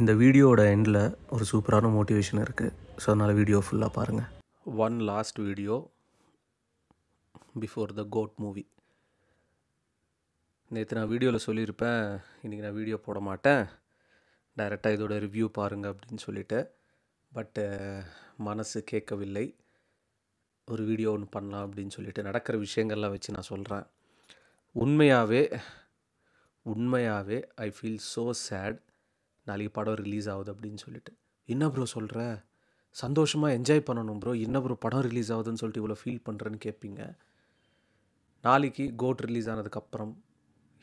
இந்த வீடியோவோட எண்டில் ஒரு சூப்பரான மோட்டிவேஷன் இருக்குது. ஸோ அதனால் வீடியோ ஃபுல்லாக பாருங்கள். One last video before the code movie. நேற்று நான் வீடியோவில் சொல்லியிருப்பேன், இன்றைக்கி நான் வீடியோ போட மாட்டேன், டைரெக்டாக இதோட ரிவ்யூ பாருங்கள் அப்படின்னு சொல்லிவிட்டு. பட்டு மனசு கேட்கவில்லை. ஒரு வீடியோ ஒன்று பண்ணலாம் அப்படின்னு சொல்லிட்டு நடக்கிற விஷயங்கள்லாம் வச்சு நான் சொல்கிறேன். உண்மையாகவே ஐ ஃபீல் ஸோ சேட். நாளைக்கு படம் ரிலீஸ் ஆகுது அப்படின்னு சொல்லிட்டு. என்ன ப்ரோ சொல்கிற? சந்தோஷமாக என்ஜாய் பண்ணணும் ப்ரோ, என்ன ப்ரோ படம் ரிலீஸ் ஆகுதுன்னு சொல்லிட்டு இவ்வளோ ஃபீல் பண்ணுறேன்னு கேட்பீங்க. நாளைக்கு கோட் ரிலீஸ் ஆனதுக்கப்புறம்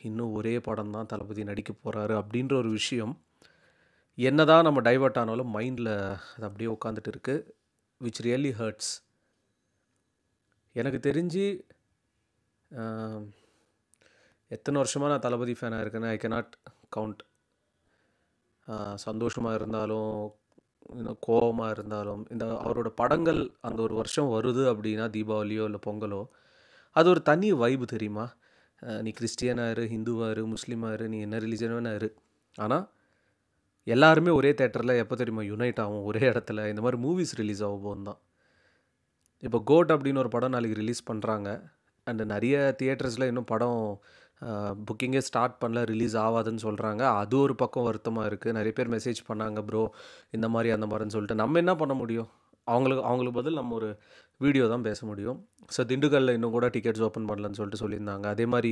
இன்னும் ஒரே படம் தான் தளபதி நடிக்க போகிறாரு அப்படின்ற ஒரு விஷயம் என்ன தான் நம்ம டைவர்ட் ஆனாலும் மைண்டில் அது அப்படியே உட்காந்துட்டு இருக்குது, விச் ரியலி ஹர்ட்ஸ். எனக்கு தெரிஞ்சு எத்தனை வருஷமாக நான் தளபதி ஃபேனாக இருக்கேன்னு ஐ கேனாட் கவுண்ட். சந்தோஷமாக இருந்தாலும் இன்னும் கோபமாக இருந்தாலும் இந்த அவரோட படங்கள் அந்த ஒரு வருஷம் வருது அப்படின்னா, தீபாவளியோ இல்லை பொங்கலோ, அது ஒரு தனி வைப்பு தெரியுமா? நீ கிறிஸ்டியனாக இரு, ஹிந்துவாக இரு, முஸ்லீமாக இரு, நீ என்ன ரிலீஜனாக இரு, ஆனால் எல்லாருமே ஒரே தேட்டரில் எப்போ தெரியுமா யுனைட் ஆகும், ஒரே இடத்துல. இந்த மாதிரி மூவிஸ் ரிலீஸ் ஆகும் போது தான். இப்போ கோட் அப்படின்னு ஒரு படம் நாளைக்கு ரிலீஸ் பண்ணுறாங்க. அண்டு நிறைய தியேட்டர்ஸில் இன்னும் படம் புக்கிங்கே ஸ்டார்ட் பண்ணல, ரிலீஸ் ஆகாதுன்னு சொல்கிறாங்க. அது ஒரு பக்கம் வருத்தமாக இருக்குது. நிறைய பேர் மெசேஜ் பண்ணாங்க, ப்ரோ இந்த மாதிரி அந்த மாதிரின்னு சொல்லிட்டு. நம்ம என்ன பண்ண முடியும்? அவங்களுக்கு பதில் நம்ம ஒரு வீடியோ தான் பேச முடியும். ஸோ திண்டுக்கல்லில் இன்னும் கூட டிக்கெட்ஸ் ஓப்பன் பண்ணலன்னு சொல்லிட்டு சொல்லியிருந்தாங்க. அதே மாதிரி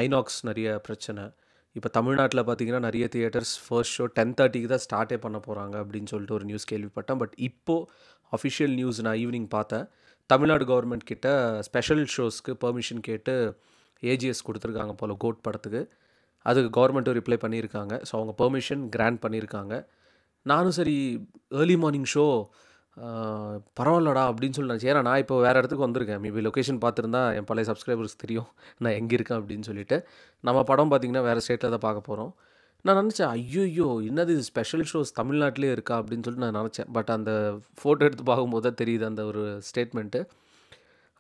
ஐநாக்ஸ் நிறைய பிரச்சனை. இப்போ தமிழ்நாட்டில் பார்த்தீங்கன்னா நிறைய தியேட்டர்ஸ் ஃபர்ஸ்ட் ஷோ 10:30 தான் ஸ்டார்ட்டே பண்ண போகிறாங்க அப்படின்னு சொல்லிட்டு ஒரு நியூஸ் கேள்விப்பட்டேன். பட் இப்போது அஃபிஷியல் நியூஸ் நான் ஈவினிங் பார்த்தேன். தமிழ்நாடு கவர்மெண்ட் கிட்ட ஸ்பெஷல் ஷோஸ்க்கு பெர்மிஷன் கேட்டு ஏஜிஎஸ் கொடுத்துருக்காங்க போல் கோட் படத்துக்கு. அதுக்கு கவர்மெண்ட்டும் ரிப்ளை பண்ணியிருக்காங்க. ஸோ அவங்க பெர்மிஷன் கிராண்ட் பண்ணியிருக்காங்க. நானும் சரி ஏர்லி மார்னிங் ஷோ பரவாயில்லடா அப்படின்னு சொல்லி நினச்சேன். ஏன்னா நான் இப்போ வேறு இடத்துக்கு வந்திருக்கேன். மேபி லொக்கேஷன் பார்த்துருந்தா என் பழைய சப்ஸ்கிரைபர்ஸ் தெரியும் நான் எங்கே இருக்கேன் அப்படின்னு சொல்லிட்டு. நம்ம படம் பார்த்திங்கன்னா வேறு ஸ்டேட்டில் தான் பார்க்க போகிறோம். நான் நினச்சேன், ஐயோ என்னது இது ஸ்பெஷல் ஷோஸ் தமிழ்நாட்டிலே இருக்கா அப்படின்னு சொல்லிட்டு நான் நினச்சேன். பட் அந்த ஃபோட்டோ எடுத்து பார்க்கும்போது தான் தெரியுது அந்த ஒரு ஸ்டேட்மெண்ட்டு.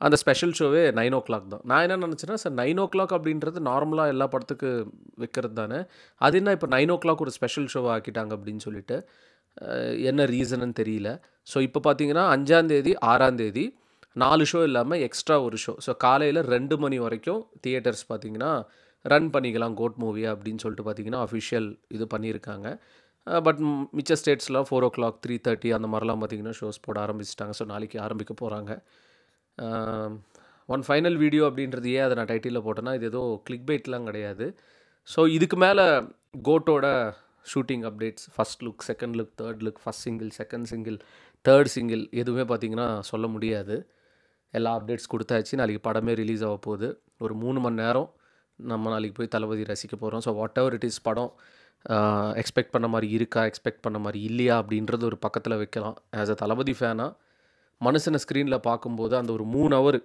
அந்த ஸ்பெஷல் ஷோவே 9 o'clock தான். நான் என்ன நினச்சேன்னா, சார் 9 o'clock அப்படின்றது நார்மலாக எல்லா படத்துக்கு வைக்கிறது தானே, அது என்ன இப்போ 9 o'clock ஒரு ஸ்பெஷல் ஷோவை ஆக்கிட்டாங்க அப்படின்னு சொல்லிட்டு. என்ன ரீசன்னு தெரியல. ஸோ இப்போ பார்த்தீங்கன்னா 5ஆம் தேதி 6ஆம் தேதி 4 ஷோ இல்லாமல் எக்ஸ்ட்ரா ஒரு ஷோ. ஸோ காலையில் 2 மணி வரைக்கும் தியேட்டர்ஸ் பார்த்தீங்கன்னா ரன் பண்ணிக்கலாம் கோட் மூவியை அப்படின்னு சொல்லிட்டு பார்த்தீங்கன்னா அஃபிஷியல் இது பண்ணியிருக்காங்க. பட் மிச்ச ஸ்டேட்ஸ்லாம் 4 o'clock 3:30 அந்த மாதிரிலாம் பார்த்தீங்கன்னா ஷோஸ் போட ஆரம்பிச்சிட்டாங்க. ஸோ நாளைக்கு ஆரம்பிக்க போகிறாங்க. ஒன் ஃபைனல் வீடியோ அப்படின்றது ஏன் அதை நான் டைட்டிலில் போட்டேன்னா, இது ஏதோ கிளிக் பைட்லாம் கிடையாது. ஸோ இதுக்கு மேலே கோட்டோட shooting updates, first look, second look, third look, first single, second single, third single எதுவுமே பார்த்திங்கன்னா சொல்ல முடியாது. எல்லா அப்டேட்ஸ் கொடுத்தாச்சு. நாளைக்கு படமே ரிலீஸ் ஆக போகுது. ஒரு 3 மணி நேரம் நம்ம நாளைக்கு போய் தளபதி ரசிக்க போகிறோம். So what ever it is, படம் எக்ஸ்பெக்ட் பண்ண மாதிரி இருக்கா, எக்ஸ்பெக்ட் பண்ண மாதிரி இல்லையா அப்படின்றது ஒரு பக்கத்தில் வைக்கலாம். ஆஸ் அ தளபதி ஃபேனாக மனுஷனை ஸ்க்ரீனில் பார்க்கும்போது அந்த ஒரு 3 ஹவர்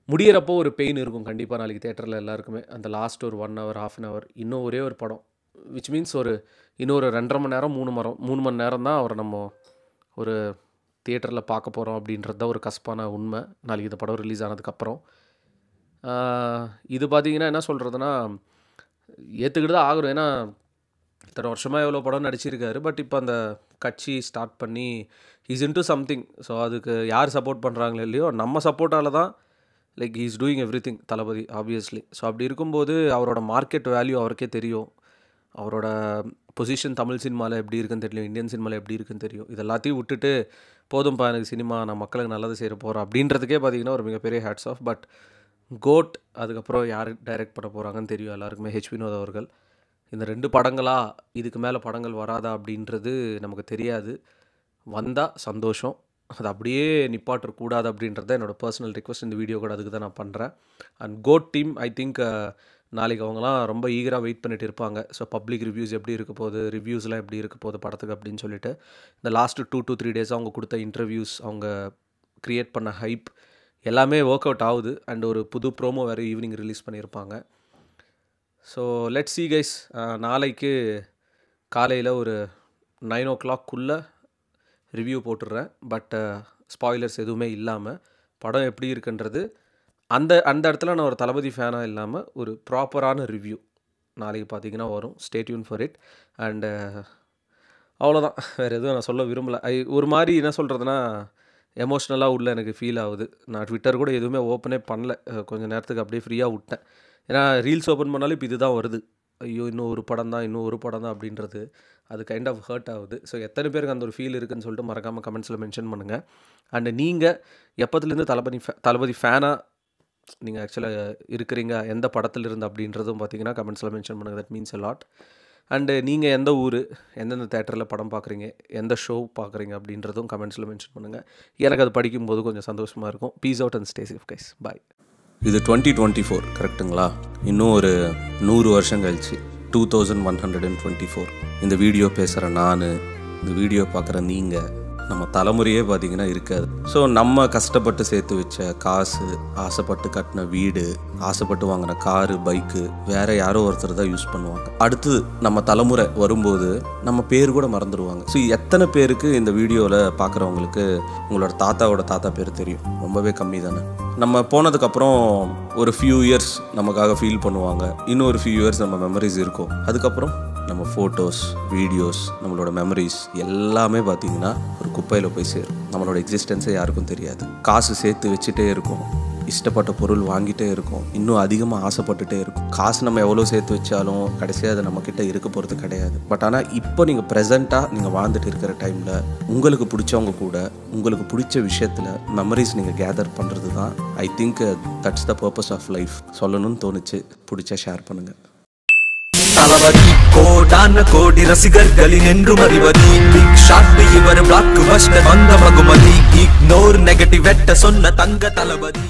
முடியிறப்போ ஒரு பெயின் இருக்கும் கண்டிப்பாக நாளைக்கு தேட்டரில் எல்லாருக்குமே. அந்த லாஸ்ட் ஒரு 1 hour 1/2 hour இன்னும் ஒரே ஒரு படம், விச் மீன்ஸ் இன்னொரு 2.5 மணி நேரம் 3 மணி நேரம் தான் அவரை நம்ம ஒரு தியேட்டரில் பார்க்க போகிறோம் அப்படின்றது தான் ஒரு கசப்பான உண்மை நாளைக்கு இந்த படம் ரிலீஸ் ஆனதுக்கப்புறம். இது பார்த்திங்கன்னா என்ன சொல்கிறதுனா, ஏற்றுக்கிட்டு தான் ஆகணும். ஏன்னா இத்தனை வருஷமாக எவ்வளோ படம் நடிச்சிருக்காரு. பட் இப்போ அந்த கட்சி ஸ்டார்ட் பண்ணி இஸ் இன்டு சம்திங். ஸோ அதுக்கு யார் சப்போர்ட் பண்ணுறாங்களோ இல்லையோ, நம்ம சப்போர்ட்டால் தான் like he is doing everything Thalapathy obviously. So அப்படி இருக்கும்போது அவரோட மார்க்கெட் வேல்யூ அவருக்கே தெரியும். அவரோட பொசிஷன் தமிழ் சினிமாவில் எப்படி இருக்குன்னு தெரியும், இந்தியன் சினிமாவில் எப்படி இருக்குன்னு தெரியும். இது எல்லாத்தையும் விட்டுட்டு போதும்ப்பா எனக்கு சினிமா, நான் மக்களுக்கு நல்லது செய்ய போகிறேன் அப்படின்றதுக்கே பார்த்திங்கன்னா ஒரு மிகப்பெரிய ஹேட்ஸ் ஆஃப். பட் கோட் அதுக்கப்புறம் யார் டைரக்ட் பண்ண போகிறாங்கன்னு தெரியும் எல்லாருக்குமே, ஹெச் வினோத் அவர்கள். இந்த 2 படங்களா, இதுக்கு மேலே படங்கள் வராதா அப்படின்றது நமக்கு தெரியாது. வந்தால் சந்தோஷம், அது அப்படியே நிப்பாட்டக்கூடாது அப்படின்றத என்னோடய பர்சனல் ரிக்வெஸ்ட். இந்த வீடியோ கூட அதுக்கு தான் நான் பண்ணுறேன். And code team I think நாளைக்கு அவங்களாம் ரொம்ப ஈகராக வெயிட் பண்ணிட்டு இருப்பாங்க. ஸோ பப்ளிக் ரிவ்யூஸ் எப்படி இருக்க போகுது, ரிவ்யூஸ்லாம் எப்படி இருக்க போகுது படத்துக்கு அப்படின்னு சொல்லிட்டு. இந்த லாஸ்ட்டு 2 to 3 days அவங்க கொடுத்த இன்டர்வியூஸ், அவங்க க்ரியேட் பண்ண ஹைப் எல்லாமே ஒர்க் அவுட் ஆகுது. அண்ட் ஒரு புது ப்ரோமோ வேறு ஈவினிங் ரிலீஸ் பண்ணியிருப்பாங்க. So let's see guys. நாளைக்கு காலையில் ஒரு 9 o'clock ரிவ்யூ போட்டுடுறேன். பட் ஸ்பாய்லர்ஸ் எதுவுமே இல்லாமல் படம் எப்படி இருக்குன்றது அந்த இடத்துல நான் ஒரு தளபதி ஃபேனாக இல்லாமல் ஒரு ப்ராப்பரான ரிவ்யூ நாளைக்கு பார்த்தீங்கன்னா வரும். Stay tune for it. And அவ்வளோதான். வேறு எதுவும் நான் சொல்ல விரும்பலை. ஒரு மாதிரி என்ன சொல்கிறதுனா எமோஷ்னலாக உள்ள எனக்கு ஃபீல் ஆகுது. நான் ட்விட்டர் கூட எதுவுமே ஓப்பனே பண்ணல. கொஞ்சம் நேரத்துக்கு அப்படியே ஃப்ரீயாக விட்டேன். ஏன்னா ரீல்ஸ் ஓப்பன் பண்ணாலும் இப்போ இதுதான் வருது. ஐயோ இன்னும் ஒரு படம் தான் அப்படின்றது அது கைண்ட் ஆஃப் ஹர்ட் ஆகுது. ஸோ எத்தனை பேருக்கு அந்த ஒரு ஃபீல் இருக்குதுன்னு சொல்லிட்டு மறக்காமல் கமெண்ட்ஸில் மென்ஷன் பண்ணுங்கள். அண்டு நீங்கள் எப்போத்துலேருந்து தளபதி ஃபேனாக நீங்கள் ஆக்சுவலாக இருக்கிறீங்க, எந்த படத்துலேருந்து அப்படின்றதும் பார்த்தீங்கன்னா கமெண்ட்ஸில் மென்ஷன் பண்ணுங்கள். That means a lot. And நீங்கள் எந்த ஊர், எந்தெந்த தேட்டரில் படம் பார்க்குறீங்க, எந்த ஷோ பார்க்குறீங்க அப்படின்றதும் கமெண்ட்ஸில் மென்ஷன் பண்ணுங்கள். எனக்கு அது படிக்கும்போது கொஞ்சம் சந்தோஷமாக இருக்கும். Peace out and stay safe guys. Bye. இது 2024 கரெக்டுங்களா? இன்னும் ஒரு 100 வருஷம் கழிச்சு 2124 இந்த வீடியோ பேசுகிற நான், இந்த வீடியோ பார்க்குற நீங்கள், நம்ம தலைமுறையே பார்த்திங்கன்னா இருக்காது. ஸோ நம்ம கஷ்டப்பட்டு சேர்த்து வச்ச காசு, ஆசைப்பட்டு கட்டின வீடு, ஆசைப்பட்டு வாங்கின காரு, பைக்கு வேறு யாரோ ஒருத்தர் தான் யூஸ் பண்ணுவாங்க. அடுத்து நம்ம தலைமுறை வரும்போது நம்ம பேர் கூட மறந்துடுவாங்க. ஸோ எத்தனை பேருக்கு இந்த வீடியோவில் பார்க்குறவங்களுக்கு உங்களோட தாத்தாவோட தாத்தா பேர் தெரியும்? ரொம்பவே கம்மி தானே. நம்ம போனதுக்கப்புறம் ஒரு ஃபியூ இயர்ஸ் நமக்காக ஃபீல் பண்ணுவாங்க. இன்னும் ஒரு ஃபியூ இயர்ஸ் நம்ம மெமரிஸ் இருக்கும். அதுக்கப்புறம் நம்ம ஃபோட்டோஸ், வீடியோஸ், நம்மளோட மெமரிஸ் எல்லாமே பார்த்திங்கன்னா ஒரு குப்பையில் போய் சேரும். நம்மளோட எக்ஸிஸ்டன்ஸே யாருக்கும் தெரியாது. காசு சேர்த்து வச்சுட்டே இருக்கும், இஷ்டப்பட்ட பொருள் வாங்கிட்டே இருக்கும், இன்னும் அதிகமாக ஆசைப்பட்டுட்டே இருக்கும். காசு நம்ம எவ்வளோ சேர்த்து வச்சாலும் கடைசியாக அது நம்மக்கிட்ட இருக்க போகிறது கிடையாது. பட் ஆனால் இப்போ நீங்கள் ப்ரெசண்ட்டாக நீங்கள் வாழ்ந்துட்டு இருக்கிற டைமில் உங்களுக்கு பிடிச்சவங்க கூட உங்களுக்கு பிடிச்ச விஷயத்தில் மெமரிஸ் நீங்கள் கேதர் பண்ணுறது தான் I think that's the purpose of life. சொல்லணும்னு தோணுச்சு, பிடிச்சா ஷேர் பண்ணுங்கள். தளபதி கோடான கோடி ரசிகர்களின் என்றும் அறிவதி. பிக் ஷாட் இவர் பிளாக் பஸ்டர் வந்த மகுமதி. இக்னோர் நெகட்டிவ் வெட்ட சொன்ன தங்க தளபதி.